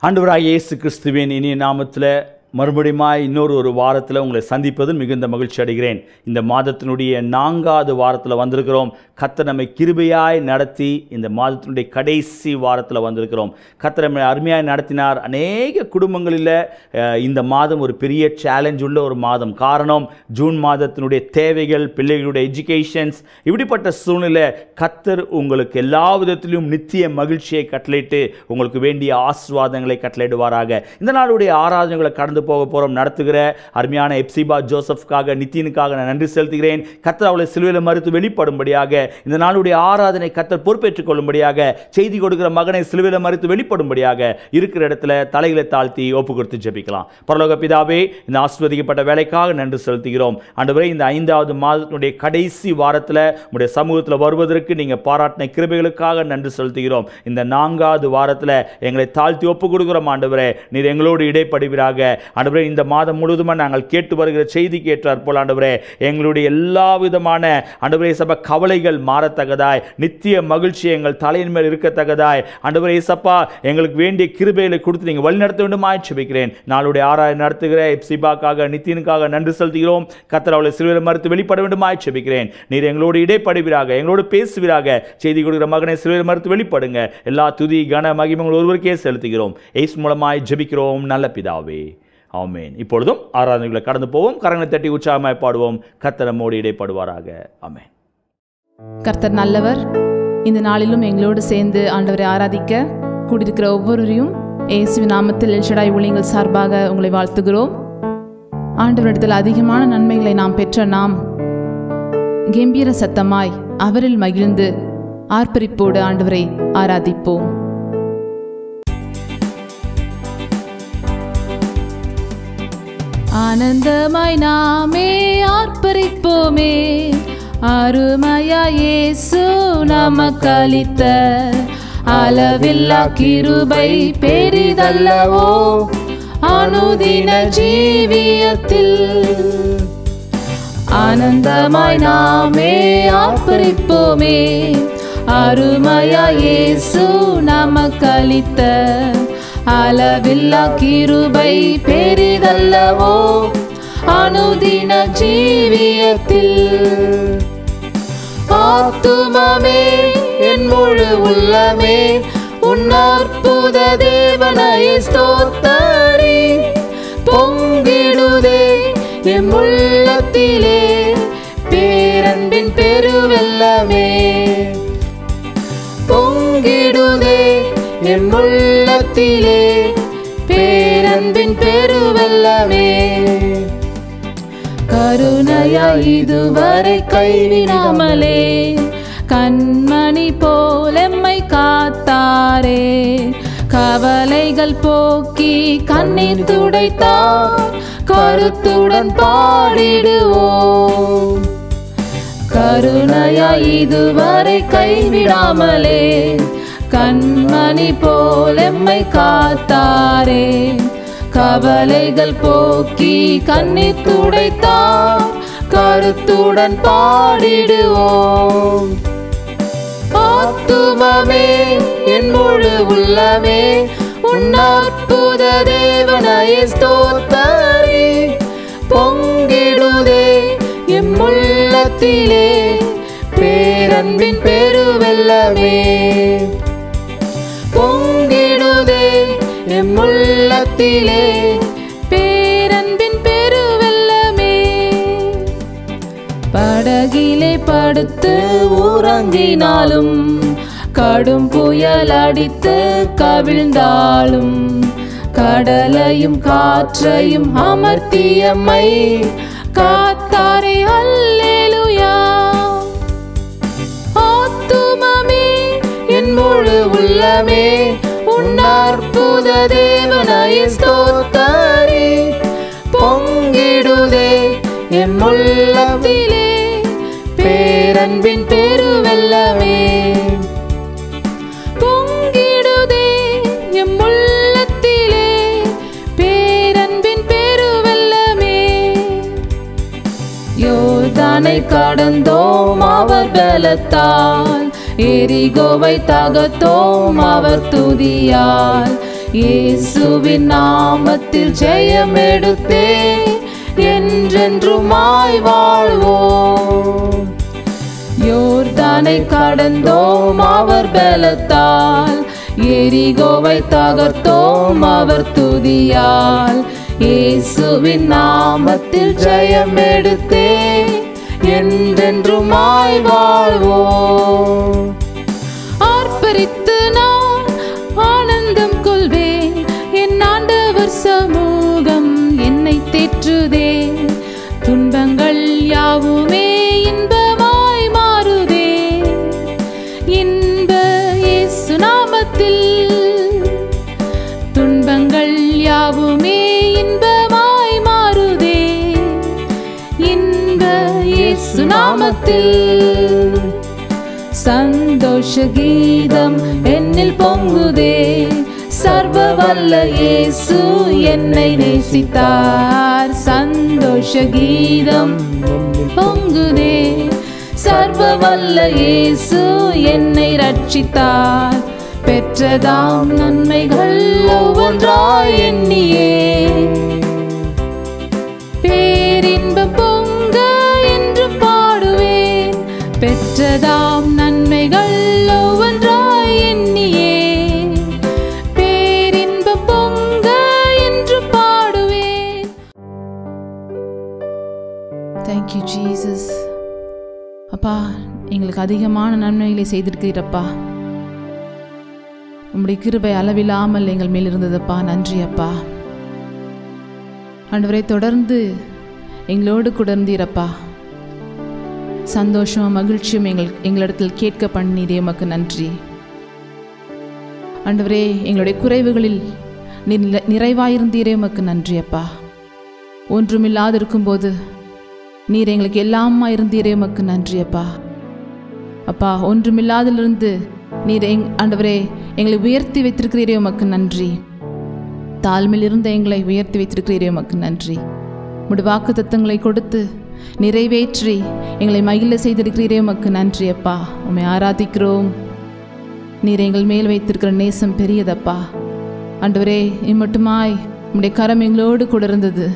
ஆண்டவராகிய இயேசு கிறிஸ்துவின் இனிய நாமத்தில் மறுபடியும் இன்னொரு வாரத்தில் உங்களை சந்திப்பதில் மிகுந்த மகிழ்ச்சி அடைகிறேன். இந்த மாதத்தினுடைய 4வது வாரத்தில் வந்திருக்கிறோம். கர்த்தர் நம்மை கிருபையாய் நடத்தி இந்த மாதத்தினுடைய கடைசி வாரத்தில் வந்திருக்கிறோம். கர்த்தர் நம்மை அருமையாய் நடத்தினார். அநேக குடும்பங்களில் இந்த மாதம் ஒரு பெரிய சேலஞ்ச் உள்ள ஒரு மாதம். காரணம், ஜூன் மாதத்தினுடைய தேவைகள், பிள்ளைகளுடைய எஜுகேஷன்ஸ், இப்படிப்பட்ட சூழ்நிலை கர்த்தர் உங்களுக்கு எல்லா விதத்திலும் நித்திய மகிழ்ச்சியை கட்டளையிட்டு உங்களுக்கு வேண்டிய ஆசீர்வாதங்களை கட்டளையிடுவாராக. இந்த நாளுடைய ஆராதனைகளை கடந்து போக போறோம். நடத்துகிற அருமையான எப்சிபா ஜோசப்காக, நித்தியனுக்காக நான் நன்றி செலுத்துகிறேன். கர்த்தர் அவளை சிலுவையில் மறுத்து வெளிப்படும்படியாக, இந்த நாளுடைய ஆராதனை கர்த்தர் பொறுப்பேற்றுக் கொள்ளும்படியாக, செய்தி கொடுக்கிற மகனை சிலுவையில் மறுத்து வெளிப்படும்படியாக இருக்கிற இடத்துல தலைகளை தாழ்த்தி ஒப்பு கொடுத்து ஜெபிக்கலாம். பரலோக பிதாவே, இந்த ஆசீர்வதிக்கப்பட்ட வேலைக்காக நன்றி செலுத்துகிறோம். ஆண்டவரே, இந்த 5வது மாதத்தினுடைய கடைசி வாரத்தில் உங்களுடைய சமூகத்தில் வருவதற்கு நீங்க பாராட்டின கிருபைகளுக்காக நன்றி செலுத்துகிறோம். இந்த 4வது வாரத்தில் எங்களை தாழ்த்தி ஒப்பு கொடுக்கிறோம். ஆண்டவரே, நீர் எங்களோடு இடைப்படுவீராக. ஆண்டவரே, இந்த மாதம் முழுவதுமா நாங்கள் கேட்டு வருகிற செய்திக்கு ஏற்றார் போல் ஆண்டவரே, எங்களுடைய எல்லா விதமான ஆண்டவரே சபா கவலைகள் மாறத்தக்கதாய், நித்திய மகிழ்ச்சி எங்கள் தலையின் மேல் இருக்கத்தக்கதாய் ஆண்டவரே சப்பா எங்களுக்கு வேண்டிய கிருபைகளை கொடுத்து நீங்கள் வழி நடத்த வேண்டும் ஜெபிக்கிறேன். நாளுடைய ஆராய் நடத்துகிற எப்சிபாக்காக, நித்தியனுக்காக நன்றி செலுத்துகிறோம். கர்த்தர் அவளை சிலுவையில் மறுத்து வெளிப்பட வேண்டும் ஜெபிக்கிறேன். நீர் எங்களோடு இடைப்படுவீராக, எங்களோடு பேசுவீராக. செய்தி கொடுக்கிற மகனை சிலுவையில் மறுத்து வெளிப்படுங்க. எல்லா துதி கன மகிமைகள் ஒருவருக்கே செலுத்துகிறோம். இயேசு மூலமாய் ஜெபிக்கிறோம் நல்ல பிதாவே, ஆமென். இப்பொழுதும் ஆராதனைகளை கடந்து போவோம். கரங்களை தட்டி உற்சாகமாய் பாடுவோம். கர்த்தர் நம்மோடு இடைப்படுவாராக. ஆமென். கர்த்தர் நல்லவர். இந்த நாளிலும் எங்களோடு சேர்ந்து ஆண்டவரை ஆராதிக்க கூடியிருக்கிற ஒவ்வொருவரையும் இயேசுவின் நாமத்தில் எல்ஷடாய் ஊழியங்கள் சார்பாக உங்களை வாழ்த்துகிறோம். ஆண்டவரிடத்தில் அதிகமான நன்மைகளை நாம் பெற்ற நாம் கம்பீர சத்தமாய் அவரில் மகிழ்ந்து ஆர்ப்பரிப்போடு ஆண்டவரை ஆராதிப்போம். ஆனந்தமாய் நாமே ஆர்ப்பரிப்போமே, அருமையா இயேசு நமக்கு அளித்த அளவில்லா கிருபை பெரிதல்லவோ அனுதின ஜீவியத்தில். ஆனந்தமாய் நாமே ஆர்ப்பரிப்போமே, அருமையா இயேசு நமக்கு அளித்த அளவில்லா கிருபை பெரிதல்லவோ அனுதின ஜீவியத்தில். ஆத்துமமே என் முழு உள்ளமே உன் அற்புத தேவனை ஸ்தோத்தரி. பொங்கிடுதே என் உள்ளத்திலே பேரன்பின் பெருவெல்லமே. பொங்கிடுதே என் உள்ளத்திலே பேரன்பின் பெருவெல்லமே. கருணையாய் இதுவரை கைவிடாமலே கண்மணி போல் எம்மை காத்தாரே. கவலைகள் போக்கி கண்ணீர் துடைத்தார், கருத்துடன் பாடிடுவோம். கருணையாய் இதுவரை கைவிடாமலே கண்மணி போல் எம்மை காத்தாரே. கவலைகள் போக்கி கண்ணீர் துடைத்தார், கருத்துடன் பாடிடுவோம். ஆத்துமமே என் முழு உள்ளமே உன் அற்புத தேவனை ஸ்தோத்தரி. பொங்கிடுதே எம் உள்ளத்திலே பேரன்பின் பெருவெல்லமே. பொங்கிடுதே எம் உள்ளத்திலே பேரன்பின் பெருவெல்லமே. படகிலே படுத்து உறங்கினாலும், கடும் புயல் அடித்து கவிழ்ந்தாலும், கடலையும் காற்றையும் அமர்த்தியம்மை காத்தாரே. அல்லேலூயா. ஆத்துமமே என் முழு உள்ளமே உன் அற்புத தேவனை ஸ்தோத்தரி. பொங்கிடுதே எம் உள்ளத்திலே பேரன்பின் பெருவெல்லமே. பொங்கிடுதே எம் உள்ளத்திலே பேரன்பின் பெருவெல்லமே. யோர்தானை கடந்தோம் அவர் பலத்தால், எரிகோவை தகர்த்தோம் அவர் துதியால். இயேசுவின் நாமத்தில் ஜெயம் எடுத்தே என்றென்றுமாய் வாழ்வோம். யோர்தானை கடந்தோம் அவர் பலத்தால், எரிகோவை தகர்த்தோம் அவர் துதியால். இயேசுவின் நாமத்தில் ஜெயம் எடுத்தே என்றென்றுமாய் வாழ்வோம். ஆர்ப்பரித்து நான் ஆனந்தம் கொள்வேன், என் ஆண்டவர் சமூகம் என்னை தேற்றுதே. துன்பங்கள் யாவுமே இன்பமாய் மாறுதே, இன்ப இயேசு நாமத்தில். துன்பங்கள் யாவுமே இன்பமாய் மாறுதே, இன்ப இயேசு நாமத்தில். சந்தோஷ கீதம் என்னில் பொங்குதே, சர்வ வல்ல இயேசு என்னை நேசித்தார். சந்தோஷ கீதம் பொங்குதே, சர்வ வல்ல இயேசு என்னை ரட்சித்தார். பெற்றதாம் நன்மைகள் ஒவ்வொன்றாய் எண்ணியே, பேரின்பம் பொங்க என்று பாடுவேன். பெற்றதாம் நன்மைகள் ஒவ்வொன்றாய் எண்ணியே, பேரின்பம் பொங்க என்று பாடுவேன். Thank you Jesus. அப்பா, எங்களுக்கு அதிகமான நன்மைகளை செய்திருக்கிறீரப்பா. உம்முடைய கிருபை அளவில்லாமல் எங்கள் மேல் இருந்ததப்பா. நன்றி அப்பா. ஆண்டவரை, தொடர்ந்து எங்களோடு கூட இருந்தீரப்பா. சந்தோஷம் மகிழ்ச்சியும் எங்களிடத்தில் கேட்க பண்ணீரே, உமக்கு நன்றி. ஆண்டவரே, எங்களுடைய குறைவுகளில் நிறைவாயிருந்தீரே, உமக்கு நன்றி அப்பா. ஒன்றுமில்லாது இருக்கும்போது நீர் எங்களுக்கு எல்லாமா இருந்தீரே, உமக்கு நன்றி அப்பா. அப்பா, ஒன்றுமில்லாதிலிருந்து நீர் ஆண்டவரே எங்களை உயர்த்தி வைத்திருக்கிறீரே, உமக்கு நன்றி. தாழ்மையில் இருந்த எங்களை உயர்த்தி வைத்திருக்கிறீரே, உமக்கு நன்றி. உம்முடைய வாக்குத்தத்தங்களை கொடுத்து நிறைவேற்றி எங்களை மகிழ செய்திருக்கிறீரே, உமக்கு நன்றி அப்பா. உம்மை ஆராதிக்கிறோம். நீர் எங்கள் மேல் வைத்திருக்கிற நேசம் பெரியதப்பா. ஆண்டவரே, இம்மட்டுமாய் உம்முடைய கரம் எங்களோடு கூட இருந்தது.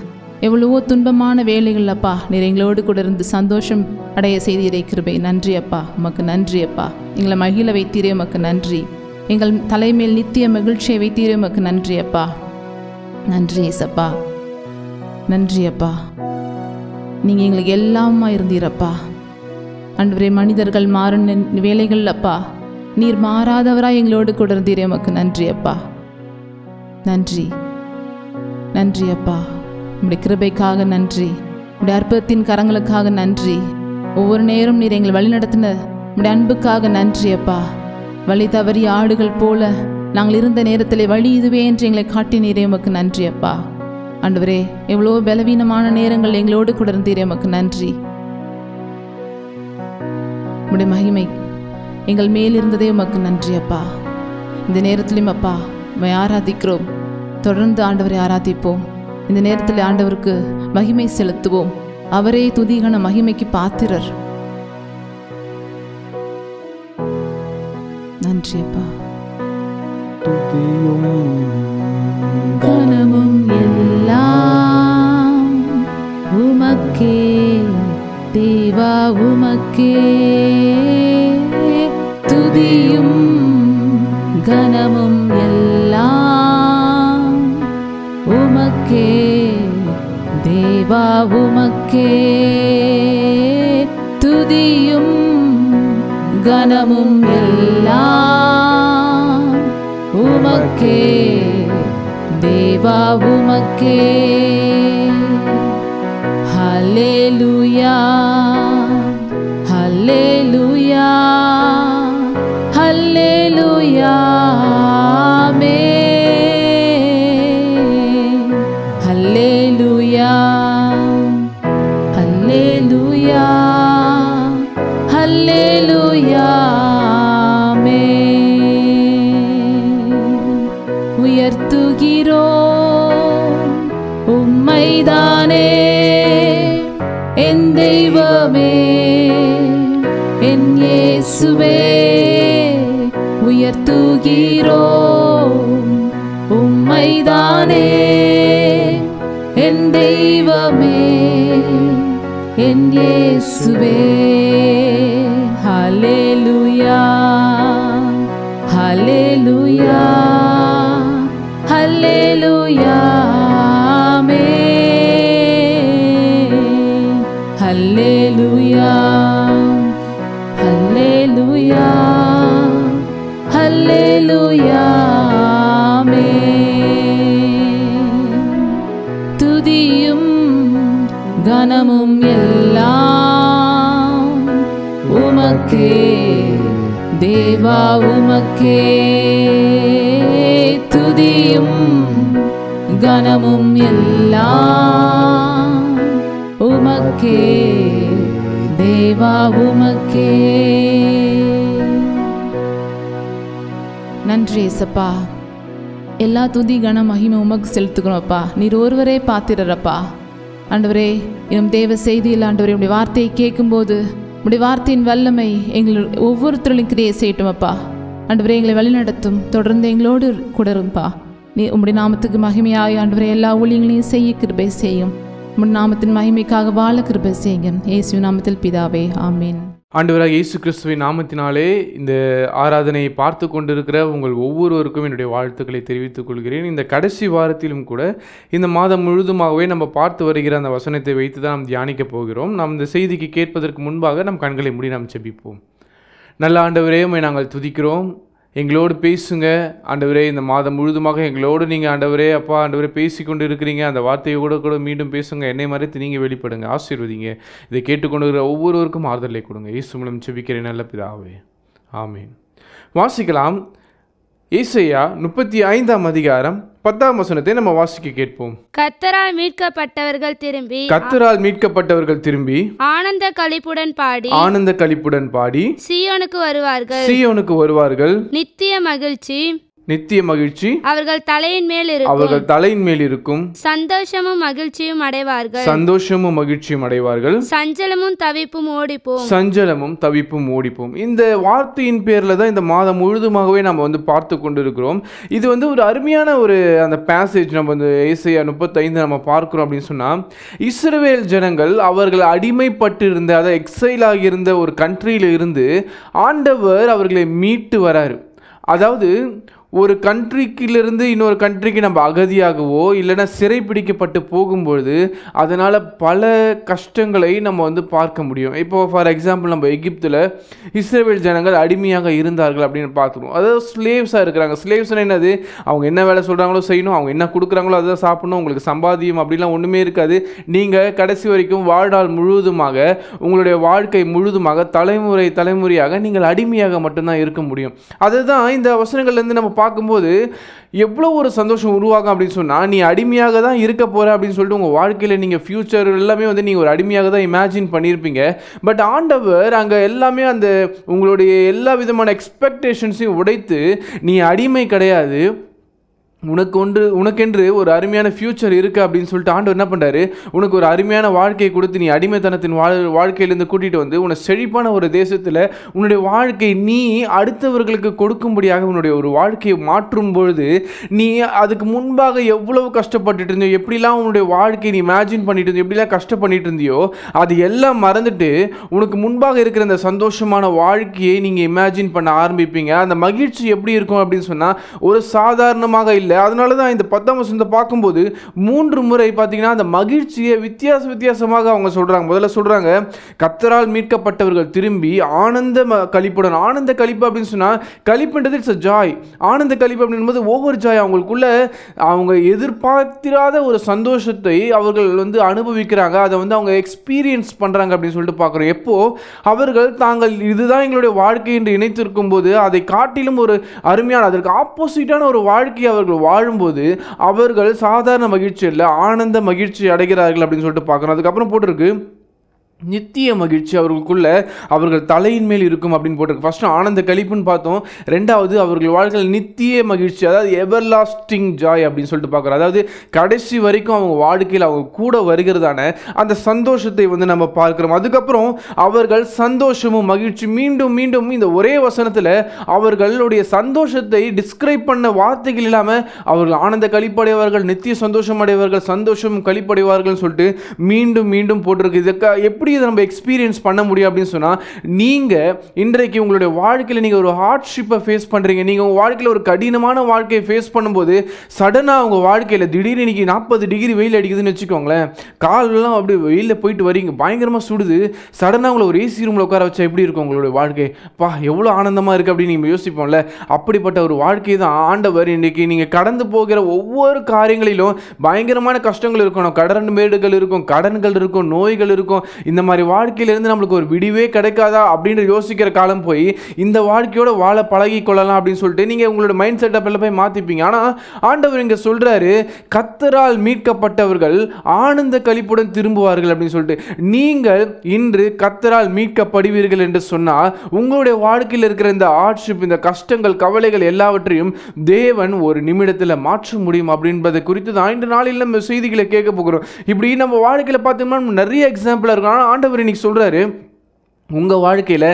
எவ்வளவோ துன்பமான வேலைகள் அப்பா, நீர் எங்களோடு கூட இருந்து சந்தோஷம் அடைய செய்தீரே, கிருபை. நன்றி அப்பா, உமக்கு நன்றி அப்பா. எங்களை மகிழ வைத்தீரே, உமக்கு நன்றி. எங்கள் தலைமையில் நித்திய மகிழ்ச்சியை வைத்தீரே, உமக்கு நன்றி அப்பா. நன்றி ஏசப்பா, நன்றி அப்பா. நீங்கள் எங்களுக்கு எல்லாமா இருந்தீரப்பா. ஆண்டவரே, மனிதர்கள் மாறும் வேலைகள் அப்பா, நீர் மாறாதவராய் எங்களோடு கூட இருந்தீரே, உமக்கு நன்றி அப்பா. நன்றி, நன்றி அப்பா. உம்முடைய கிருபைக்காக நன்றி. உம்முடைய அற்புதத்தின் கரங்களுக்காக நன்றி. ஒவ்வொரு நேரம் நீர் எங்களை வழிநடத்தின உம்முடைய அன்புக்காக நன்றி அப்பா. வழி தவறி ஆடுகள் போல நாங்கள் இருந்த நேரத்தில் வழி இதுவே என்று எங்களை காட்டினீரே, உமக்கு நன்றி அப்பா. ஆண்டவரே, எவ்வளோ பலவீனமான நேரங்கள் எங்களோடு கூட இருந்தீரே, உமக்கு நன்றி. உம்முடைய மகிமை எங்கள் மேல் இருந்ததே, உமக்கு நன்றி அப்பா. இந்த நேரத்திலும் அப்பா உம்மை ஆராதிக்கிறோம். தொடர்ந்து ஆண்டவரை ஆராதிப்போம். இந்த நேரத்தில் ஆண்டவருக்கு மகிமை செலுத்துவோம். அவரே துதிகன மகிமைக்கு பாத்திரர். நன்றி அப்பா. துதியும் கனமும் எல்லாம் உமக்கே தேவா, உமக்கே. துதியும் கனமும் எல்லாம் உமக்கே தேவா, உமக்கே. துதியும் கனமும் எல்லாம் உமக்கே தேவா, உமக்கே. ஹல்லேலூயா, ஹல்லேலூயா, ஹல்லேலூயா, ஆமென். ஹல்லேலூயா, ஹல்லேலூயா, ஹல்லேலூயா, ஆமென். உயர்த்துகிறோம் உம்மைதானே என் தெய்வமே, என் இயேசுவே. உயர்த்துகிறோம் உம்மைதானே என் தெய்வமே என் இயேசுவே. ஹல்லேலூயா ஹல்லேலூயா ஹல்லேலூயா ஆமென். ஹல்லேலூயா ஹல்லேலூயா ஹல்லேலூயா துதியும் கனமும் எல்லாம் உமக்கே தேவா உமக்கே. துதியும் கனமும் எல்லாம் உமக்கே தேவா உமக்கே. நன்றி ஏசப்பா. எல்லா துதி கன மகிமை உமக்கு செலுத்துக்கணும்ப்பா. நீர் ஒருவரே பாத்திரப்பா. ஆண்டவரே, இன்னும் தேவ செய்தியில் ஆண்டவரே உடைய வார்த்தையை கேட்கும்போது உடைய வார்த்தையின் வல்லமை எங்கள் ஒவ்வொருத்தரும் கிரியை செய்யட்டுமப்பா. ஆண்டவரே, எங்களை வழிநடத்தும், தொடர்ந்து எங்களோடு கூட இருப்பா. நீ உம்முடைய நாமத்துக்கு மகிமையாய் ஆண்டவரே எல்லா ஊழியங்களையும் செய்ய கிருபை செய்யும். உம்முடைய நாமத்தின் மகிமைக்காக வாழ கிருபை செய்யும். இயேசு நாமத்தில் பிதாவே ஆமீன். ஆண்டவராக இயேசு கிறிஸ்துவின் நாமத்தினாலே இந்த ஆராதனையை பார்த்து கொண்டிருக்கிற உங்கள் ஒவ்வொருவருக்கும் என்னுடைய வாழ்த்துக்களை தெரிவித்துக் கொள்கிறேன். இந்த கடைசி வாரத்திலும் கூட இந்த மாதம் முழுதுமாகவே நம்ம பார்த்து வருகிற அந்த வசனத்தை வைத்து தான் நாம் தியானிக்க போகிறோம். நாம் இந்த செய்திக்கு கேட்பதற்கு முன்பாக நம் கண்களை மூடி நாம் ஜெபிப்போம். நல்ல ஆண்டவரே, உம்மை நாங்கள் துதிக்கிறோம். எங்களோடு பேசுங்க ஆண்டவரே. இந்த மாதம் முழுதுமாக எங்களோடு நீங்கள் ஆண்டவரே அப்பா ஆண்டவரே பேசி கொண்டு இருக்கிறீங்க. அந்த வார்த்தையை கூட மீண்டும் பேசுங்க. என்னை மறைத்து நீங்கள் வெளிப்படுங்க, ஆசீர்வதிங்க. இதை கேட்டுக்கொண்டு இருக்கிற ஒவ்வொருவருக்கும் ஆறுதலை கொடுங்க. இயேசு மூலம் ஜெபிக்கிறேன் நல்ல பிதாவே ஆமீன். வாசிக்கலாம். ஏசாயா 35ஆம் அதிகாரம் 10ஆம் வசனத்தை நம்ம வாசிக்க கேட்போம். கர்த்தரால் மீட்கப்பட்டவர்கள் திரும்பி ஆனந்த களிப்புடன் பாடி சீயோனுக்கு வருவார்கள். நித்திய மகிழ்ச்சி அவர்கள் தலையின் மேல் இருக்கும். சந்தோஷமும் மகிழ்ச்சியும் அடைவார்கள். சஞ்சலமும் தவிப்பும் ஓடிப்போம். இந்த வார்த்தையின் பேர்ல தான் இந்த மாதம் முழுதுமாகவே நம்ம வந்து பார்த்து கொண்டிருக்கிறோம். இது வந்து ஒரு அருமையான ஒரு அந்த பேசேஜ். நம்ம வந்து ஏசாயா 35 நம்ம பார்க்கிறோம் அப்படின்னு சொன்னா, இஸ்ரவேல் ஜனங்கள் அவர்கள் அடிமைப்பட்டிருந்த, அதாவது எக்ஸைல் ஆகியிருந்த ஒரு கண்ட்ரியில இருந்து ஆண்டவர் அவர்களை மீட்டு வராரு. அதாவது ஒரு கண்ட்ரிக்கிலிருந்து இன்னொரு கண்ட்ரிக்கு நம்ம அகதியாகவோ இல்லைன்னா சிறை பிடிக்கப்பட்டு போகும்பொழுது அதனால் பல கஷ்டங்களை நம்ம வந்து பார்க்க முடியும். இப்போ ஃபார் எக்ஸாம்பிள் நம்ம எகிப்தில் இஸ்ரவேல் ஜனங்கள் அடிமையாக இருந்தார்கள் அப்படின்னு பார்த்துருவோம். அதாவது ஸ்லேவ்ஸாக இருக்கிறாங்க. ஸ்லேவ்ஸ்னால் என்னது? அவங்க என்ன வேலை சொல்கிறாங்களோ செய்யணும், அவங்க என்ன கொடுக்குறாங்களோ அதை சாப்பிடணும், உங்களுக்கு சம்பாதியம் அப்படிலாம் ஒன்றுமே இருக்காது. நீங்கள் கடைசி வரைக்கும் வாழ்நாள் முழுவதுமாக உங்களுடைய வாழ்க்கை முழுதுமாக தலைமுறையாக நீங்கள் அடிமையாக மட்டும்தான் இருக்க முடியும். அதுதான் இந்த வசனங்கள்லேருந்து நம்ம பார்க்கும்போது எவ்வளோ ஒரு சந்தோஷம் உருவாகும் அப்படின்னு சொன்னால், நீ அடிமையாக தான் இருக்க போகிற அப்படின்னு சொல்லிட்டு உங்கள் வாழ்க்கையில் நீங்கள் ஃப்யூச்சர் எல்லாமே வந்து நீங்கள் ஒரு அடிமையாக தான் இமேஜின் பண்ணியிருப்பீங்க. பட் ஆண்டவர் அங்கே எல்லாமே அந்த உங்களுடைய எல்லா விதமான எக்ஸ்பெக்டேஷன்ஸையும் உடைத்து, நீ அடிமை கிடையாது, உனக்கென்று ஒரு அருமையான ஃபியூச்சர் இருக்குது அப்படின்னு சொல்லிட்டு ஆண்டவர் என்ன பண்ணுறாரு, உனக்கு ஒரு அருமையான வாழ்க்கையை கொடுத்து நீ அடிமைத்தனத்தின் வாழ்க்கையிலேருந்து கூட்டிகிட்டு வந்து உன்னை செழிப்பான ஒரு தேசத்தில் உன்னுடைய வாழ்க்கை நீ அடுத்தவர்களுக்கு கொடுக்கும்படியாக உன்னுடைய ஒரு வாழ்க்கையை மாற்றும் பொழுது, நீ அதுக்கு முன்பாக எவ்வளவு கஷ்டப்பட்டுட்டு இருந்தியோ, எப்படிலாம் உன்னுடைய வாழ்க்கையை நீ இமேஜின் பண்ணிட்டு இருந்தியோ, எப்படிலாம் கஷ்டப்பட்டு இருந்தியோ அது எல்லாம் மறந்துட்டு உனக்கு முன்பாக இருக்கிற அந்த சந்தோஷமான வாழ்க்கையை நீங்கள் இமேஜின் பண்ண ஆரம்பிப்பீங்க. அந்த மகிழ்ச்சி எப்படி இருக்கும் அப்படின்னு சொன்னால் ஒரு சாதாரணமாக இல்லை. அதனால தான் இந்த 10ஆம் வசனத்தை பார்க்கும்போது 3 முறை பார்த்தீங்கன்னா அந்த மகிழ்ச்சியை வித்தியாசமாக அவங்க சொல்கிறாங்க. முதல்ல சொல்கிறாங்க, கர்த்தரால் மீட்கப்பட்டவர்கள் திரும்பி ஆனந்த களிப்புடன். ஆனந்த களிப்பு அப்படின்னு சொன்னால், களிப்புன்றது இட்ஸ் அ ஜாய். ஆனந்த களிப்பு அப்படின்போது ஒவ்வொரு ஜாய் அவங்களுக்குள்ள அவங்க எதிர்பார்த்திராத ஒரு சந்தோஷத்தை அவர்கள் வந்து அனுபவிக்கிறாங்க. அதை வந்து அவங்க எக்ஸ்பீரியன்ஸ் பண்ணுறாங்க அப்படின்னு சொல்லிட்டு பார்க்குறோம். எப்போ அவர்கள் தாங்கள் இதுதான் எங்களுடைய வாழ்க்கை என்று இணைத்திருக்கும் போது அதை காட்டிலும் ஒரு அருமையான, அதற்கு ஆப்போசிட்டான ஒரு வாழ்க்கையை அவர்கள் வாழும்போது அவர்கள் சாதாரண மகிழ்ச்சி இல்லை, ஆனந்த மகிழ்ச்சி அடைகிறார்கள் அப்படின்னு சொல்லிட்டு பார்க்கணும். அதுக்கப்புறம் போட்டிருக்கு, நித்திய மகிழ்ச்சி அவர்களுக்குள்ள அவர்கள் தலையின் மேல் இருக்கும் அப்படின்னு போட்டிருக்கு. ஃபர்ஸ்ட் ஆனந்த களிப்புன்னு பார்த்தோம். ரெண்டாவது அவர்கள் வாழ்க்கையில் நித்திய மகிழ்ச்சி, அதாவது எவர்லாஸ்டிங் ஜாய் அப்படின்னு சொல்லிட்டு பார்க்குறோம். அதாவது கடைசி வரைக்கும் அவங்க வாழ்க்கையில் அவங்க கூட வருகிறதான அந்த சந்தோஷத்தை வந்து நம்ம பார்க்கிறோம். அதுக்கப்புறம் அவர்கள் சந்தோஷமும் மகிழ்ச்சி, மீண்டும் மீண்டும் இந்த ஒரே வசனத்தில் அவர்களுடைய சந்தோஷத்தை டிஸ்கிரைப் பண்ண வார்த்தைகள் இல்லாமல் அவர்கள் ஆனந்த களிப்படைவார்கள், நித்திய சந்தோஷம் அடைவார்கள், சந்தோஷம் களிப்படைவார்கள் சொல்லிட்டு மீண்டும் மீண்டும் போட்டிருக்கு. இதுக்கு எப்படி இதை நம்ம எக்ஸ்பீரியன்ஸ் பண்ண முடியும் அப்படின்னு சொன்னால், நீங்கள் இன்றைக்கு உங்களுடைய வாழ்க்கையில் நீங்கள் ஒரு ஹார்ட்ஷிப்பை ஃபேஸ் பண்ணுறீங்க, நீங்கள் உங்கள் வாழ்க்கையில் ஒரு கடினமான வாழ்க்கையை ஃபேஸ் பண்ணும்போது சடனாக உங்கள் வாழ்க்கையில் திடீர்னு இன்னைக்கு 40 டிகிரி வெயில் அடிக்குதுன்னு வச்சுக்கோங்களேன், காலெல்லாம் அப்படி வெயிலில் போயிட்டு வரீங்க, பயங்கரமாக சுடுது, சடனாக உங்களை ஒரு ஏசி ரூமில் உட்கார வச்சா எப்படி இருக்கும் உங்களுடைய வாழ்க்கை? பா எவ்வளோ ஆனந்தமாக இருக்குது அப்படின்னு நீங்கள் யோசிப்போம்ல. அப்படிப்பட்ட ஒரு வாழ்க்கை தான் ஆண்டவர் இன்றைக்கி நீங்கள் கடந்து போகிற ஒவ்வொரு காரியங்களிலும் பயங்கரமான கஷ்டங்கள் இருக்கணும், கடன் மேடுகள் இருக்கும், கடன்கள் இருக்கும், நோய்கள் இருக்கும். இந்த மாதிரி வாழ்க்கையிலிருந்து நம்மளுக்கு ஒரு விடிவே கிடைக்காதா அப்படின்னு யோசிக்கிற காலம் போய் இந்த வாழ்க்கையோட வாழ பழகி கொள்ளலாம் அப்படின்னு சொல்லிட்டு நீங்கள் உங்களோட மைண்ட் செட்டப் எல்லாம் போய் மாற்றிப்பீங்க. ஆனால் ஆண்டவர் இங்கே சொல்கிறாரு, கர்த்தரால் மீட்கப்பட்டவர்கள் ஆனந்த களிப்புடன் திரும்புவார்கள் அப்படின்னு சொல்லிட்டு. நீங்கள் இன்று கர்த்தரால் மீட்கப்படுவீர்கள் என்று சொன்னால் உங்களுடைய வாழ்க்கையில் இருக்கிற இந்த ஹார்ட்ஷிப், இந்த கஷ்டங்கள், கவலைகள் எல்லாவற்றையும் தேவன் ஒரு நிமிடத்தில் மாற்ற முடியும் அப்படின்றதை குறித்து தான் இன்று நாளில் நம்ம செய்திகளை கேட்க போகிறோம். இப்படி நம்ம வாழ்க்கையில் பார்த்தோம்னா நிறைய எக்ஸாம்பிளாக இருக்கும். ஆனால் ஆண்டவர் இன்னைக்கு சொல்றாரு, உங்கள் வாழ்க்கையில்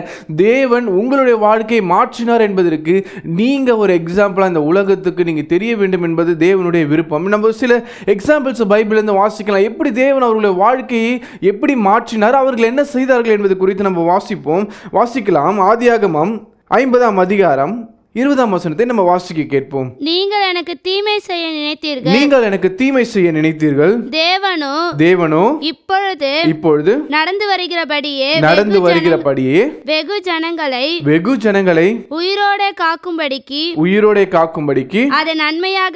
தேவன் உங்களுடைய வாழ்க்கையை மாற்றினார் என்பதற்கு நீங்கள் ஒரு எக்ஸாம்பிளாக இந்த உலகத்துக்கு நீங்கள் தெரிய வேண்டும் என்பது தேவனுடைய விருப்பம். நம்ம சில எக்ஸாம்பிள்ஸ் பைபிளிலிருந்து வாசிக்கலாம். எப்படி தேவன் அவர்களுடைய வாழ்க்கையை எப்படி மாற்றினார், அவர்கள் என்ன செய்தார்கள் என்பது குறித்து நம்ம வாசிக்கலாம். ஆதியாகமம் 50ஆம் அதிகாரம் 20ஆம் வசனத்தை நம்ம வாசிக்க கேட்போம். நீங்கள் எனக்கு தீமை செய்ய நினைத்தீர்கள், தேவனோ இப்பொழுது நடந்து வருகிறபடியே வெகு ஜனங்களை உயிரோடே காக்கும்படிக்கு அதை நன்மையாக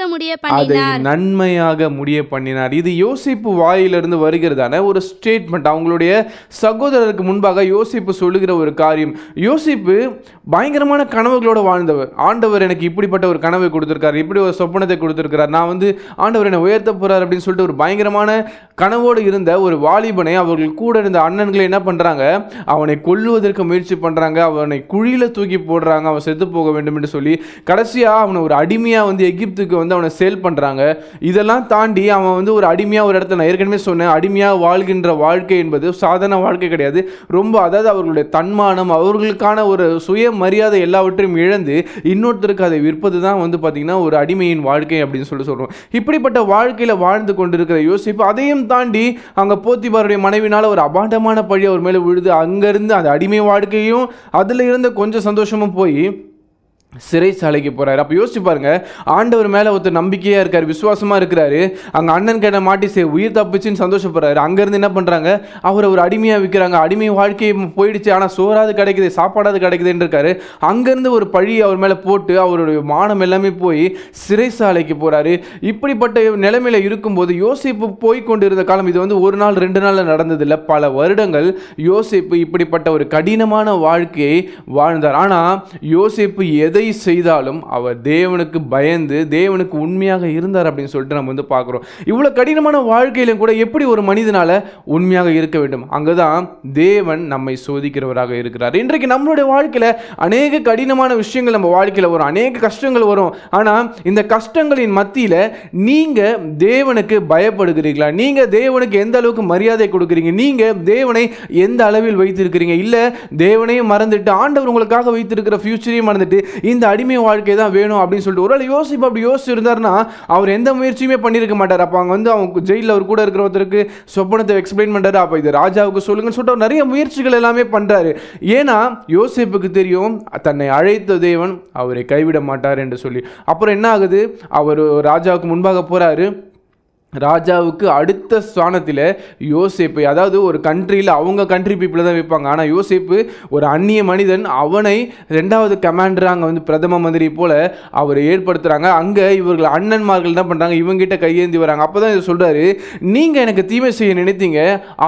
முடிய பண்ணினார். இது யோசேப்பு வாயிலிருந்து வருகிறதான ஒரு ஸ்டேட்மெண்ட். அவங்களுடைய சகோதரருக்கு முன்பாக யோசேப்பு சொல்லுகிற ஒரு காரியம். யோசேப்பு பயங்கரமான கனவுகளோட வாழ்ந்தவர். ஆண்டவர் எனக்கு இப்படிப்பட்ட ஒரு கனவை கொடுத்திருக்காரு, இப்படி ஒரு சொப்பனத்தை கொடுத்திருக்கிறார், நான் வந்து ஆண்டவர் என்னை உயர்த்த போறார் அப்படின்னு சொல்லிட்டு ஒரு பயங்கரமான கனவோடு இருந்த ஒரு வாலிபனை அவர்கள் கூட இருந்த அண்ணன்களை என்ன பண்றாங்க, அவனை கொல்லுவதற்கு முயற்சி பண்றாங்க, அவனை குழியில தூக்கி போடுறாங்க, அவன் செத்து போக வேண்டும் என்று சொல்லி கடைசியா அவனை ஒரு அடிமையா வந்து எகிப்துக்கு வந்து அவனை சேல் பண்றாங்க. இதெல்லாம் தாண்டி அவன் வந்து ஒரு அடிமையா ஒரு இடத்துல, நான் ஏற்கனவே சொன்னேன், அடிமையா வாழ்கின்ற வாழ்க்கை என்பது சாதாரண வாழ்க்கை கிடையாது. ரொம்ப, அதாவது அவர்களுடைய தன்மானம், அவர்களுக்கான ஒரு சுய மரியாதை எல்லாவற்றையும் இழந்து இன்னொருத்தருக்கு அதை விற்பது தான் வந்து பார்த்தீங்கன்னா ஒரு அடிமையின் வாழ்க்கை அப்படின்னு சொல்கிறோம். இப்படிப்பட்ட வாழ்க்கையில் வாழ்ந்து கொண்டிருக்கிற யோசேப்பு, அதையும் தாண்டி அங்கே போத்திபாருடைய மனைவினால் ஒரு அபாண்டமான பழி அவர் மேலே விழுது. அங்கேருந்து அந்த அடிமை வாழ்க்கையும் அதில் இருந்த கொஞ்சம் சந்தோஷமும் போய் சிறைச்சாலைக்கு போறாரு. அப்போ யோசிச்சு பாருங்க, ஆண்டவர் மேலே ஒருத்தர் நம்பிக்கையாக இருக்காரு, விசுவாசமாக இருக்கிறாரு, அங்கே அண்ணன் கிட்ட மாட்டி உயிர் தப்பிச்சுன்னு சந்தோஷப்படுறாரு. அங்கேருந்து என்ன பண்ணுறாங்க, அவரை ஒரு அடிமையாக விற்கிறாங்க. அடிமை வாழ்க்கை போயிடுச்சு, ஆனால் சோறாது கிடைக்குது, சாப்பாடாது கிடைக்குதுன்னு இருக்காரு. அங்கேருந்து ஒரு பழி அவர் மேலே போட்டு அவருடைய மானம் எல்லாமே போய் சிறைச்சாலைக்கு போகிறாரு. இப்படிப்பட்ட நிலைமையில் இருக்கும்போது யோசேப்பு போய்கொண்டு இருந்த காலம், இது வந்து ஒரு நாள் 2 நாளில் நடந்ததில்லை, பல வருடங்கள் யோசேப்பு இப்படிப்பட்ட ஒரு கடினமான வாழ்க்கையை வாழ்ந்தார். ஆனால் யோசேப்பு எதை செய்தாலும் அவர் தேவனுக்கு பயந்து தேவனுக்கு உண்மையாக இருந்தார் அப்படின்னு சொல்லிட்டு நம்ம வந்து பார்க்குறோம். இவ்வளோ கடினமான வாழ்க்கையிலும் கூட எப்படி ஒரு மனிதனால உண்மையாக இருக்க வேண்டும், அங்கதான் தேவன் நம்மை சோதிக்கிறவராக இருக்கிறார். இன்றைக்கு நம்மளுடைய வாழ்க்கையில் அநேக கடினமான விஷயங்கள் நம்ம வாழ்க்கையில் வரும், அநேக கஷ்டங்கள் வரும். ஆனால் இந்த கஷ்டங்களின் மத்தியில் நீங்க தேவனுக்கு பயப்படுகிறீர்களா? நீங்க தேவனுக்கு எந்த அளவுக்கு மரியாதை கொடுக்குறீங்க? நீங்க தேவனை எந்த அளவில் வைத்திருக்கிறீங்க? இல்லை தேவனையும் மறந்துட்டு ஆண்டவர் உங்களுக்காக வைத்திருக்கிற ஃபியூச்சரையும் மறந்துட்டு இந்த அடிமை வாழ்க்கை தான் வேணும் அப்படின்னு சொல்லிட்டு ஒருவேளை யோசிப்பு அப்படி யோசிச்சு இருந்தாருன்னா அவர் எந்த முயற்சியுமே பண்ணியிருக்க மாட்டார். அப்போ அங்கே வந்து அவங்க ஜெயிலில் அவர் கூட இருக்கிற ஒருத்தருக்கு சொப்பனத்தை எக்ஸ்பிளைன் பண்ணுறாரு, அப்போ இது ராஜாவுக்கு சொல்லுங்கன்னு சொல்லிட்டு நிறைய முயற்சிகள் எல்லாமே பண்ணுறாரு. ஏன்னா யோசேப்புக்கு தெரியும் தன்னை அழைத்த தேவன் அவரை கைவிட மாட்டார் என்று சொல்லி. அப்புறம் என்ன ஆகுது, அவர் ராஜாவுக்கு முன்பாக போகிறாரு. ராஜாவுக்கு அடுத்த ஸ்தானத்தில் யோசேப்பு, அதாவது ஒரு கண்ட்ரியில் அவங்க கண்ட்ரி பீப்புளை தான் வைப்பாங்க, ஆனால் யோசேப்பு ஒரு அந்நிய மனிதன், அவனை 2வது கமாண்டர் அங்கே வந்து பிரதம மந்திரி போல அவர் ஏற்படுத்துகிறாங்க. அங்கே இவர்கள் அண்ணன்மார்கள் என்ன பண்ணுறாங்க, இவங்கிட்ட கையேந்தி வராங்க. அப்போ தான் இது சொல்கிறாரு, நீங்கள் எனக்கு தீமை செய்ய நினைத்தீங்க,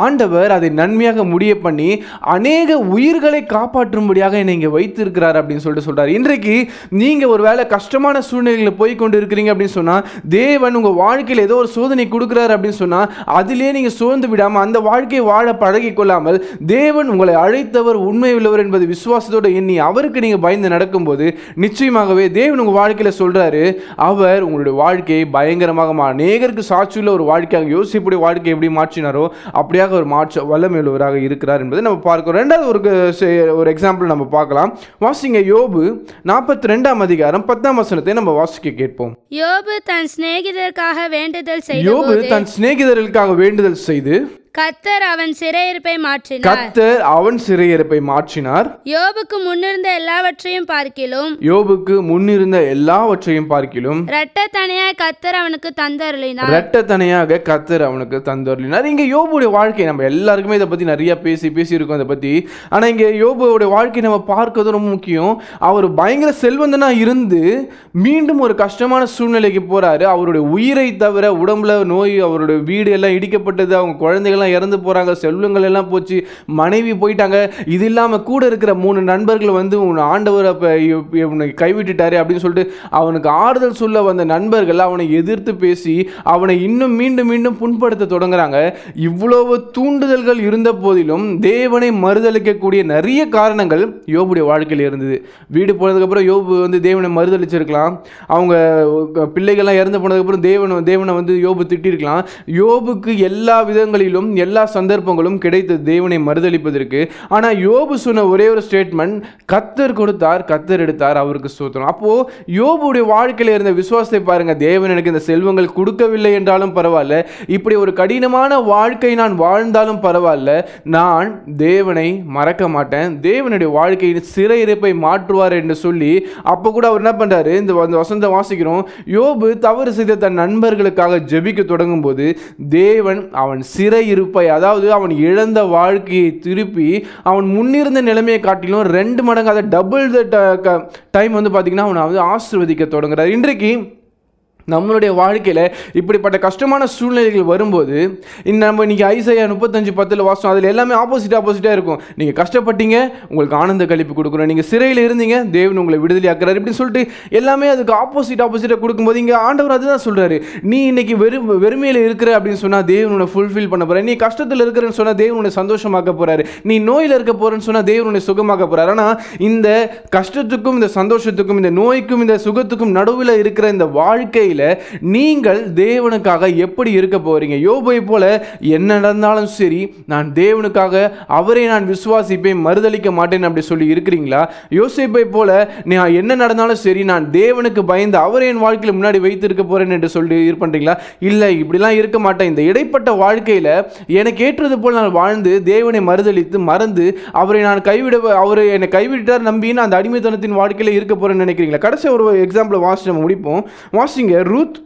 ஆண்டவர் அதை நன்மையாக முடிய பண்ணி அநேக உயிர்களை காப்பாற்றும்படியாக என்னை இங்கே வைத்திருக்கிறார் அப்படின்னு சொல்லிட்டு சொல்கிறார். இன்றைக்கு நீங்கள் ஒரு வேலை கஷ்டமான சூழ்நிலையில் போய் கொண்டு இருக்கிறீங்க அப்படின்னு சொன்னால் தேவன் உங்கள் வாழ்க்கையில் ஏதோ ஒரு சோதனை கொடுக்குறாரு அப்படின்னு சொன்னால் அதிலே நீங்கள் சோர்ந்து விடாமல் அந்த வாழ்க்கையை வாழ பழகி கொள்ளாமல் தேவன் உங்களை அழைத்தவர் உண்மை உள்ளவர் என்பது விசுவாசத்தோடு எண்ணி அவருக்கு நீங்கள் பயந்து நடக்கும்போது நிச்சயமாகவே தேவன் உங்கள் வாழ்க்கையில் சொல்கிறாரு, அவர் உங்களுடைய வாழ்க்கையை பயங்கரமாக அநேகருக்கு சாட்சியுள்ள ஒரு வாழ்க்கையாக யோசிப்புடைய வாழ்க்கையை எப்படி மாற்றினாரோ அப்படியாக ஒரு மாற்ற வல்லமை உள்ளவராக இருக்கிறார் என்பதை நம்ம பார்க்கிறோம். ரெண்டாவது ஒரு எக்ஸாம்பிள் நம்ம பார்க்கலாம். வாசிங்க யோபு 42ஆம் அதிகாரம் 10ஆம் வசனத்தை நம்ம வாசிக்க கேட்போம். யோபு தன் சிநேகிதருக்காக வேண்டுதல் யோபு செய்தபோது தன் சிநேகிதர்களுக்காக வேண்டுதல் செய்து கர்த்தர் அவன் சிறையிருப்பை மாற்றினார். கர்த்தர் அவன் சிறையிருப்பை மாற்றினார். யோபுக்கு முன்னிருந்த எல்லாவற்றையும் பார்க்கிலும் யோபுக்கு முன்னிருந்த எல்லாவற்றையும் பார்க்கிலும் இரட்டத்தனையாய் கர்த்தர் அவனுக்கு தந்தருளினார். இரட்டத்தனையாக கர்த்தர் அவனுக்கு தந்தருளினார். இங்க யோபுடைய வாழ்க்கை நம்ம எல்லாருக்குமே இதை பத்தி நிறைய பேசி இருக்கோம் இதை பத்தி. ஆனா இங்க யோபுடைய வாழ்க்கை நம்ம பார்க்கிறது ரொம்ப முக்கியம். அவர் பயங்கர செல்வந்தனா இருந்து மீண்டும் ஒரு கஷ்டமான சூழ்நிலைக்கு போறாரு. அவருடைய உயிரை தவிர உடம்புல நோய், அவருடைய வீடு எல்லாம் இடிக்கப்பட்டது, அவங்க குழந்தைகள் இறந்து போறாங்க, செல்வங்கள் எல்லாம் போச்சு, மனைவி போயிட்டாங்க. இது இல்லாம கூட இருக்கிற 3 நண்பர்கள் வந்து உன் ஆண்டவர் உன்னை கைவிட்டுட்டாரு அப்படின்னு சொல்லிட்டு அவனுக்கு ஆறுதல் சொல்ல வந்த நண்பர்கள் அவனை எதிர்த்து பேசி அவனை இன்னும் மீண்டும் மீண்டும் புண்படுத்த தொடங்குறாங்க. இவ்வளவு தூண்டுதல்கள் இருந்த போதிலும் தேவனை மறுதளிக்கக்கூடிய நிறைய காரணங்கள் யோபுடைய வாழ்க்கையில் இருந்தது. வீடு போனதுக்கு அப்புறம் யோபு வந்து தேவனை மறுதளிச்சிருக்கலாம். அவங்க பிள்ளைகள்லாம் இறந்து போனதுக்கு அப்புறம் தேவனை வந்து யோபு திட்டிருக்கலாம். யோபுக்கு எல்லா விதங்களிலும் எல்லா சந்தர்ப்பங்களும் கிடைத்தது தேவனை மறுதளிப்பதற்கு. ஆனால் யோபு சொன்ன ஒரே ஒரு ஸ்டேட்மெண்ட், கர்த்தர் கொடுத்தார், கர்த்தர் எடுத்தார், அவருக்கு ஸ்தோத்திரம். அப்போ யோபுடைய வாழ்க்கையில் இருந்த விசுவாசத்தை பாருங்க. தேவன் எனக்கு இந்த செல்வங்கள் கொடுக்கவில்லை என்றாலும் பரவாயில்ல, இப்படி ஒரு கடினமான வாழ்க்கை நான் வாழ்ந்தாலும் பரவாயில்ல, நான் தேவனை மறக்க மாட்டேன், தேவனுடைய வாழ்க்கையின் சிறையிருப்பை மாற்றுவார் என்று சொல்லி அப்போ கூட அவர் என்ன பண்றாரு, இந்த வசனத்தை வாசிக்கிறோம். யோபு தவறு செய்த தன் நண்பர்களுக்காக ஜெபிக்க தொடங்கும் போது தேவன் அவன் சிறையிருப்பை, அதாவது அவன் இழந்த வாழ்க்கையை திருப்பி அவன் முன்னிருந்த நிலைமையை காட்டிலும் 2 மடங்கு, அதை டபுள் டைம் வந்து பார்த்தீங்கன்னா அவனை வந்து ஆசீர்வதிக்க தொடங்குறார். இன்றைக்கு நம்மளுடைய வாழ்க்கையில் இப்படிப்பட்ட கஷ்டமான சூழ்நிலைகள் வரும்போது நம்ம இன்றைக்கி ஐசையா 35:10 வாசம் அதில் எல்லாமே ஆப்போசிட்டாக இருக்கும். நீங்கள் கஷ்டப்பட்டீங்க, உங்களுக்கு ஆனந்த கழிப்பு கொடுக்குறோம். நீங்கள் சிறையில் இருந்தீங்க, தேவன் உங்களை விடுதலை ஆக்குறாரு இப்படின்னு சொல்லிட்டு எல்லாமே அதுக்கு ஆப்போசிட்டாக கொடுக்கும்போது இங்கே ஆண்டவர் அதுதான் சொல்கிறாரு, நீ இன்னைக்கு வெறுமையில் இருக்கிற அப்படின்னு சொன்னால் தேவன் உன்னை ஃபுல்ஃபில் பண்ண போகிறார். நீ கஷ்டத்தில் இருக்கிறன்னு சொன்னால் தேவன் உன்னை சந்தோஷமாக்க போகிறாரு. நீ நோயில் இருக்க போகிறேன்னு சொன்னால் தேவன் உன்னை சுகமாக்க போகிறார். ஆனால் இந்த கஷ்டத்துக்கும் இந்த சந்தோஷத்துக்கும் இந்த நோய்க்கும் இந்த சுகத்துக்கும் நடுவில் இருக்கிற இந்த வாழ்க்கையில் நீங்கள் தேவனுக்காக எப்படி இருக்க போறீங்க? யோபை போல என்ன நடந்தாலும் சரி, நான் தேவனுக்காக அவரை நான் விசுவாசிப்பேன், மறுதளிக்க மாட்டேன் அப்படி சொல்லி இருக்கிறீங்களா? யோசேப்பை போல நான் என்ன நடந்தாலும் சரி, நான் தேவனுக்கு பயந்து அவரை என் வாழ்க்கையில் முன்னாடி வைத்து இருக்க போறேன் என்று சொல்லி இருப்பீங்களா? இல்லை, இப்படிலாம் இருக்க மாட்டேன். இந்த இடைப்பட்ட வாழ்க்கையில் எனக்கு ஏற்றது போல் நான் வாழ்ந்து தேவனை மறுதளித்து மறந்து அவரை நான் அவர் என்னை கைவிட்டார் நம்பின்னு அந்த அடிமைத்தனத்தின் வாழ்க்கையில் இருக்க போறேன்னு நினைக்கிறீங்களா? கடைசி ஒரு எக்ஸாம்பிள் வாசிச்சு நம்ம முடிப்போம். வாசிங்க ரூத்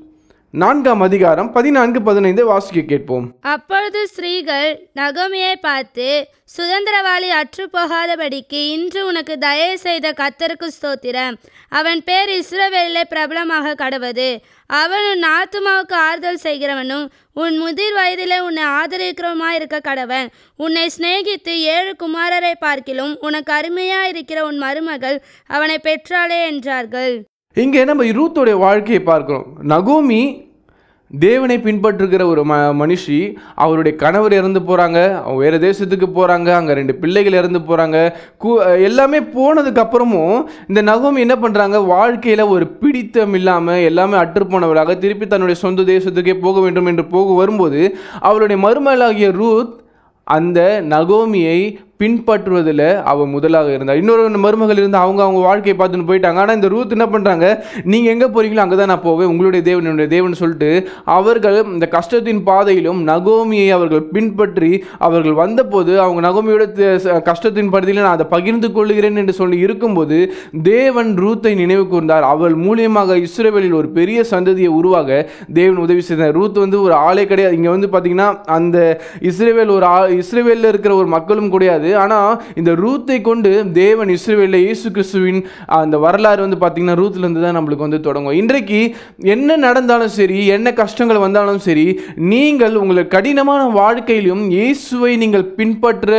4ஆம் அதிகாரம் 14-15 வாசிக்க கேட்போம். அப்பொழுது ஸ்திரீகள் நகோமியை பார்த்து, சுதந்திரவாளி அற்று போகாதபடிக்கு இன்று உனக்கு தயவு செய்த கர்த்தருக்கு ஸ்தோத்திரம், அவன் பேர் இஸ்ரவேலிலே பிரபலமாக கடவது, அவன் உன் ஆத்துமாவுக்கு ஆறுதல் செய்கிறவனும் உன் முதிர் வயதிலே உன்னை ஆதரிக்கிறவமாயிருக்க கடவன், உன்னை சிநேகித்து 7 குமாரரை பார்க்கிலும் உனக்கு அருமையாயிருக்கிற உன் மருமகள் அவனை பெற்றாளே என்றார்கள். இங்கே நம்ம ரூத்தோடைய வாழ்க்கையை பார்க்கிறோம். நகோமி தேவனை பின்பற்றுகிற ஒரு மனுஷி, அவருடைய கணவர் இறந்து போகிறாங்க, அவங்க வேறு தேசத்துக்கு போகிறாங்க, அங்கே 2 பிள்ளைகள் இறந்து போகிறாங்க. எல்லாமே போனதுக்கு அப்புறமும் இந்த நகோமி என்ன பண்ணுறாங்க, வாழ்க்கையில் ஒரு பிடித்தம் இல்லாமல் எல்லாமே அற்றுப்போனவராக திருப்பி தன்னுடைய சொந்த தேசத்துக்கே போக வேண்டும் என்று வரும்போது அவருடைய மருமகளாகிய ரூத் அந்த நகோமியை பின்பற்றுவதில் அவள் முதலாக இருந்தார். இன்னொரு மருமகள் இருந்து அவங்க வாழ்க்கையை பார்த்துன்னு போயிட்டாங்க. ஆனால் இந்த ரூத் என்ன பண்ணுறாங்க, நீங்கள் எங்கே போகிறீங்களோ அங்கே தான் நான் போவேன், உங்களுடைய தேவன் என்னுடைய தேவன் சொல்லிட்டு அவர்கள் இந்த கஷ்டத்தின் பாதையிலும் நகோமியை அவர்கள் பின்பற்றி அவர்கள் வந்தபோது அவங்க நகோமியோட கஷ்டத்தின் பகுதியில் நான் அதை பகிர்ந்து கொள்கிறேன் என்று சொல்லி இருக்கும்போது தேவன் ரூத்தை நினைவு கூர்ந்தார். அவள் மூலியமாக இஸ்ரவேலில் ஒரு பெரிய சந்ததியை உருவாக தேவன் உதவி செய்தார். ரூத் வந்து ஒரு ஆளே கிடையாது. இங்கே வந்து பார்த்தீங்கன்னா அந்த இஸ்ரவேலில் இருக்கிற ஒரு மக்களும் கிடையாது. ஆனால் இந்த ரூத்தை கொண்டு தேவன் இஸ்ரவேலில் இயேசு கிறிஸ்துவின் அந்த வரலாறு வந்து பார்த்திங்கன்னா ரூத்லேருந்து தான் நம்மளுக்கு வந்து தொடங்கும். இன்றைக்கு என்ன நடந்தாலும் சரி, என்ன கஷ்டங்கள் வந்தாலும் சரி, நீங்கள் உங்கள் கடினமான வாழ்க்கையிலும் இயேசுவை நீங்கள் பின்பற்ற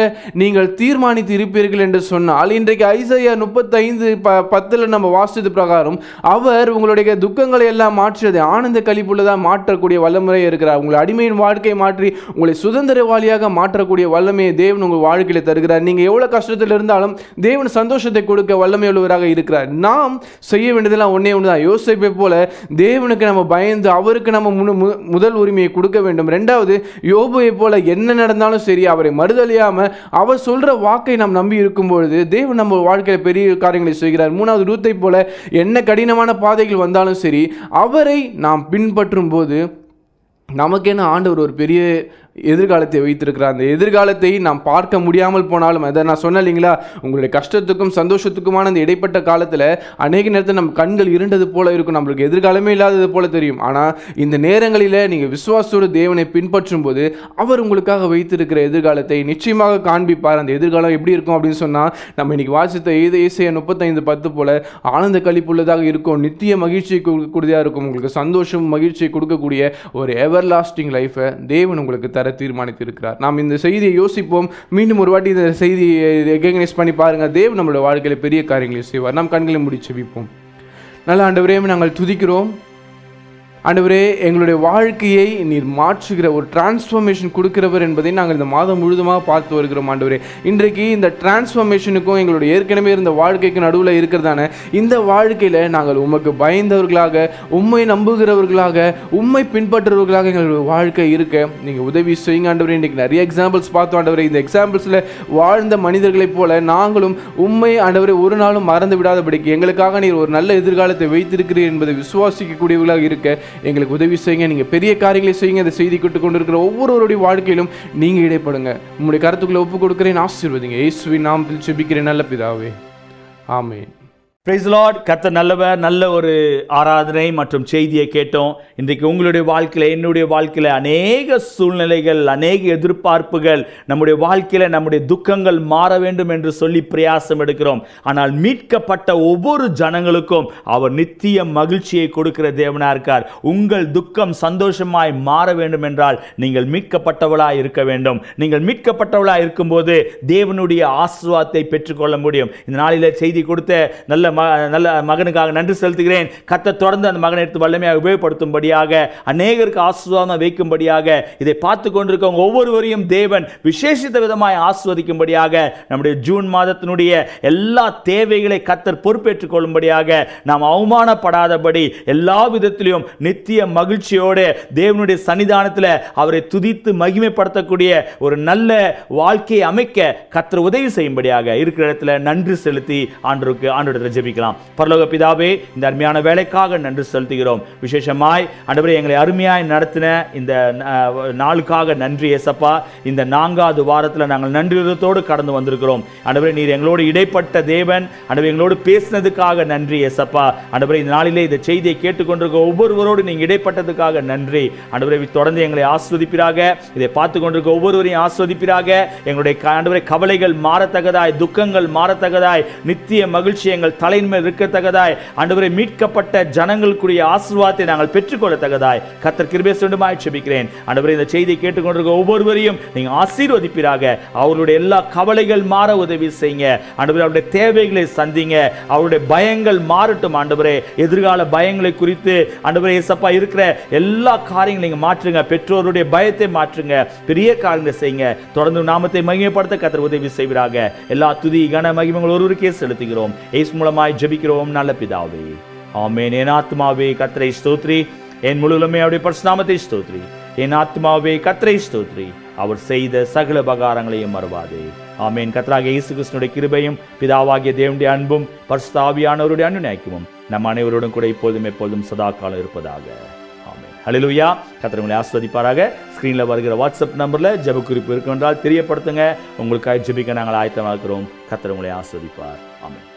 நீங்கள் தீர்மானித்து இருப்பீர்கள் என்று சொன்னால், இன்றைக்கு ஐசாயா 35:10 நம்ம வாசித்தது பிரகாரம் அவர் உங்களுடைய துக்கங்களை எல்லாம் மாற்றியதை ஆனந்த கழிப்புள்ளதாக மாற்றக்கூடிய வல்லமுறை இருக்கிறார். உங்கள் அடிமையின் வாழ்க்கையை மாற்றி உங்களை சுதந்திரவாளியாக மாற்றக்கூடிய வல்லமையை தேவன் உங்கள் வாழ்க்கையில் தருகிறார். நீங்கள் எவ்வளோ கஷ்டத்தில் இருந்தாலும் தேவன் சந்தோஷத்தை கொடுக்க வல்லமை உள்ளவராக இருக்கிறார். நாம் செய்ய வேண்டியதெல்லாம் ஒன்றே ஒன்று தான். யோசேப்பை போல தேவனுக்கு நம்ம பயந்து அவருக்கு நம்ம முதல் உரிமையை கொடுக்க வேண்டும். ரெண்டாவது, யோபுவை போல என்ன நடந்தாலும் சரி அவரை மறுதலியாமல் அவர் சொல்கிற வாக்கை நாம் நம்பி இருக்கும்பொழுது தேவன் நம்ம வாழ்க்கையில் பெரிய காரியங்களை செய்கிறார். மூணாவது, ரூத்தை போல என்ன கடினமான பாதைகள் வந்தாலும் சரி அவரை நாம் பின்பற்றும் போது நமக்கென ஆண்டவர் ஒரு பெரிய எதிர்காலத்தை வைத்திருக்கிறார். அந்த எதிர்காலத்தை நாம் பார்க்க முடியாமல் போனாலும், அதை நான் சொன்னேன் இல்லைங்களா, உங்களுடைய கஷ்டத்துக்கும் சந்தோஷத்துக்குமான அந்த இடைப்பட்ட காலத்தில் அநேக நேரத்தில் நம்ம கண்கள் இருண்டது போல இருக்கும், நம்மளுக்கு எதிர்காலமே இல்லாதது போல தெரியும். ஆனால் இந்த நேரங்களில் நீங்கள் விசுவாசத்தோடு தேவனை பின்பற்றும் போது அவர் உங்களுக்காக வைத்திருக்கிற எதிர்காலத்தை நிச்சயமாக காண்பிப்பார். அந்த எதிர்காலம் எப்படி இருக்கும் அப்படின்னு சொன்னால், நம்ம இன்னைக்கு வாசித்த ஏசாயா 35:10 போல ஆனந்த கழிப்புள்ளதாக இருக்கும், நித்திய மகிழ்ச்சியை கொடுக்கக்கூடியதாக இருக்கும், உங்களுக்கு சந்தோஷம் மகிழ்ச்சியை கொடுக்கக்கூடிய ஒரு எவர் லாஸ்டிங் லைஃபை தேவன் உங்களுக்கு தீர்மானித்து இருக்கிறார். நாம் இந்த செய்தியை யோசிப்போம். மீண்டும் ஒரு வாட்டி இந்த செய்தியை ரெகக்னைஸ் பண்ணி பாருங்க. தேவன் நம்மளுடைய வாழ்க்கையில் பெரிய காரியங்களை செய்வார். நாம் கண்களை மூடி ஜெபிப்போம். நல்ல ஆண்டவரே, நாங்கள் துதிக்கிறோம். ஆண்டவரே, எங்களுடைய வாழ்க்கையை நீர் மாற்றுகிற ஒரு டிரான்ஸ்ஃபர்மேஷன் கொடுக்கிறவர் என்பதை நாங்கள் இந்த மாதம் முழுதுமாக பார்த்து வருகிறோம். ஆண்டவரே, இன்றைக்கு இந்த டிரான்ஸ்ஃபர்மேஷனுக்கும் எங்களுடைய ஏற்கனவே இருந்த வாழ்க்கைக்கு நடுவில் இருக்கிறதான இந்த வாழ்க்கையில் நாங்கள் உமக்கு பயந்தவர்களாக, உம்மை நம்புகிறவர்களாக, உம்மை பின்பற்றுறவர்களாக எங்களுடைய வாழ்க்கை இருக்க நீங்கள் உதவி செய்யுங்க ஆண்டவரே. இன்றைக்கு நிறைய எக்ஸாம்பிள்ஸ் பார்த்தோம் ஆண்டவரே. இந்த எக்ஸாம்பிள்ஸில் வாழ்ந்த மனிதர்களைப் போல நாங்களும் உம்மை ஆண்டவரே ஒரு நாளும் மறந்து விடாதபடிக்கு எங்களுக்காக நீர் ஒரு நல்ல எதிர்காலத்தை வைத்திருக்கிறீர் என்பதை விசுவாசிக்கக்கூடியவர்களாக இருக்க எங்களுக்கு உதவி செய்யுங்க. நீங்கள் பெரிய காரியங்களை செய்யுங்க. அதை செய்தி கொண்டிருக்கிற ஒவ்வொருவருடைய வாழ்க்கையிலும் நீங்கள் இடைப்படுங்க. உங்களுடைய கருத்துக்களை ஒப்புக் கொடுக்கிறேன். ஆசீர்வதிங்க. இயேசுவின் நாமத்தில் ஜெபிக்கிறேன் நல்ல பிதாவே, ஆமென். Price Lord. கர்த்தர் நல்லவர். நல்ல ஒரு ஆராதனை மற்றும் செய்தியை கேட்டோம். இன்றைக்கு உங்களுடைய வாழ்க்கையில், என்னுடைய வாழ்க்கையில் அநேக சூழ்நிலைகள், அநேக எதிர்பார்ப்புகள், நம்முடைய வாழ்க்கையில் நம்முடைய துக்கங்கள் மாற வேண்டும் என்று சொல்லி பிரயாசம் எடுக்கிறோம். ஆனால் மீட்கப்பட்ட ஒவ்வொரு ஜனங்களுக்கும் அவர் நித்திய மகிழ்ச்சியை கொடுக்கிற தேவனாக இருக்கார். உங்கள் துக்கம் சந்தோஷமாய் மாற வேண்டும் என்றால் நீங்கள் மீட்கப்பட்டவளாய் இருக்க வேண்டும். நீங்கள் மீட்கப்பட்டவளாய் இருக்கும்போது தேவனுடைய ஆசீர்வாதத்தை பெற்றுக்கொள்ள முடியும். இந்த நாளில் செய்தி கொடுத்த நல்ல மகனுக்காக நன்றி செலுத்துகிறேன். கர்த்தர் தொடர்ந்து அந்த மகனை எடுத்து வல்லமையாக உபயோகப்படுத்தும்படியாக, அநேகருக்கு ஆசீர்வாதம் வைக்கும்படியாக, இதை பார்த்து கொண்டிருக்கவங்க ஒவ்வொருவரையும் தேவன் விசேஷித்த விதமாய் ஆசீர்வதிக்கும்படியாக, நம்முடைய ஜூன் மாதத்தினுடைய எல்லா தேவைகளை கர்த்தர் பொறுப்பேற்றுக் கொள்ளும்படியாக, நாம் அவமானப்படாதபடி எல்லா விதத்திலும் நித்திய மகிழ்ச்சியோடு தேவனுடைய சன்னிதானத்தில் அவரை துதித்து மகிமைப்படுத்தக்கூடிய ஒரு நல்ல வாழ்க்கையை அமைக்க கர்த்தர் உதவி செய்யும்படியாக இருக்கிற இடத்துல நன்றி செலுத்தி ஆண்டவரிடத்தில் ஜெபிக்கலாம். பரலோக பிதாவே, இந்த அருமையான வேலைக்காக நன்றி செலுத்துகிறோம். விசேஷமாய் ஆண்டவரே, எங்களை அருமையாய் நடத்தின இந்த நாளுக்காக நன்றி ஏசப்பா. இந்த 4வது வாரத்தில் நாங்கள் நன்றியோடு கடந்து வந்திருக்கிறோம். ஆண்டவரே, நீர் எங்களோடு இடைப்பட்ட தேவன். ஆண்டவரே, எங்களோடு பேசினதுக்காக நன்றி ஏசப்பா. ஆண்டவரே, இந்த நாளிலே இந்த செய்தியை கேட்டுக்கொண்டிருக்க ஒவ்வொருவரோடு நீங்கள் இடைப்பட்டதுக்காக நன்றி. ஆண்டவரே, தொடர்ந்து எங்களை ஆஸ்வதிப்பீராக. இதை பார்த்து கொண்டிருக்க ஒவ்வொருவரையும் ஆஸ்வதிப்பீராக. எங்களுடைய ஆண்டவரே கவலைகள் மாறத்தக்கதாய், துக்கங்கள் மாறத்தக்கதாய், நித்திய மகிழ்ச்சி எங்கள் தலையின் மேல் இருக்கத்தக்கதாய், ஆண்டவரே மீட்கப்பட்ட ஜனங்களுக்குரிய ஆசீர்வாதத்தை நாங்கள் பெற்றுக்கொள்ளத்தக்கதாய் கர்த்தர் கிருபை செய்யும்படி ஜெபிக்கிறேன். ஆண்டவரே, இந்த செய்தியை கேட்டுக்கொண்டிருக்க ஒவ்வொருவரையும் நீங்க ஆசீர்வதிப்பீராக. அவருடைய எல்லா கவலைகள் மாற உதவி செய்யுங்க. ஆண்டவரே, அவருடைய தேவைகளை சந்திங்க. அவருடைய பயங்கள் மாறட்டும். ஆண்டவரே, எதிர்கால பயங்களை குறித்து ஆண்டவரே இயேசப்பா இருக்கிற எல்லா காரியங்களையும் மாற்றுங்க. பெற்றோருடைய பயத்தை மாற்றுங்க. பெரிய காரியங்களை செய்யுங்க. தொடர்ந்து நாமத்தை மகிமைப்படுத்த கர்த்தர் உதவி செய்வீராக. எல்லா துதி கன மகிமைகள் ஒருவருக்கே செலுத்துகிறோம். இயேசு மூலமாய் ஜெபிக்கிறோம் நல்ல பிதாவே, ஆமென். என் ஆத்துமாவே கர்த்தரை ஸ்தோத்திரி, என் முழுவதுமே அவருடைய பரிசுத்த நாமத்தை ஸ்தோத்திரி. என் ஆத்துமாவே கர்த்தரை ஸ்தோத்திரி, அவர் செய்த சகல உபகாரங்களையும் மறவாதே. ஆமென். கர்த்தராகிய இயேசு கிறிஸ்துவினுடைய கிருபையும் பிதாவாகிய தேவனுடைய அன்பும் பரிசுத்த ஆவியானவருடைய அனுநயிக்கமும் நம் அனைவரோடும் கூட இப்பொழுதும் எப்பொழுதும் சதா காலம் இருப்பதாக. ஆமென். ஹல்லேலூயா. கர்த்தர் உங்களை ஆசீர்வதிப்பாராக. ஸ்கிரீனில் வருகிற வாட்ஸ்அப் நம்பரில் ஜெப குறிப்பு இருக்கின்றால் தெரியப்படுத்துங்க. உங்களுக்காக ஜெபிக்க நாங்கள் ஆயத்தமாக இருக்கிறோம். கர்த்தர் உங்களை ஆசீர்வதிப்பார். ஆமென்.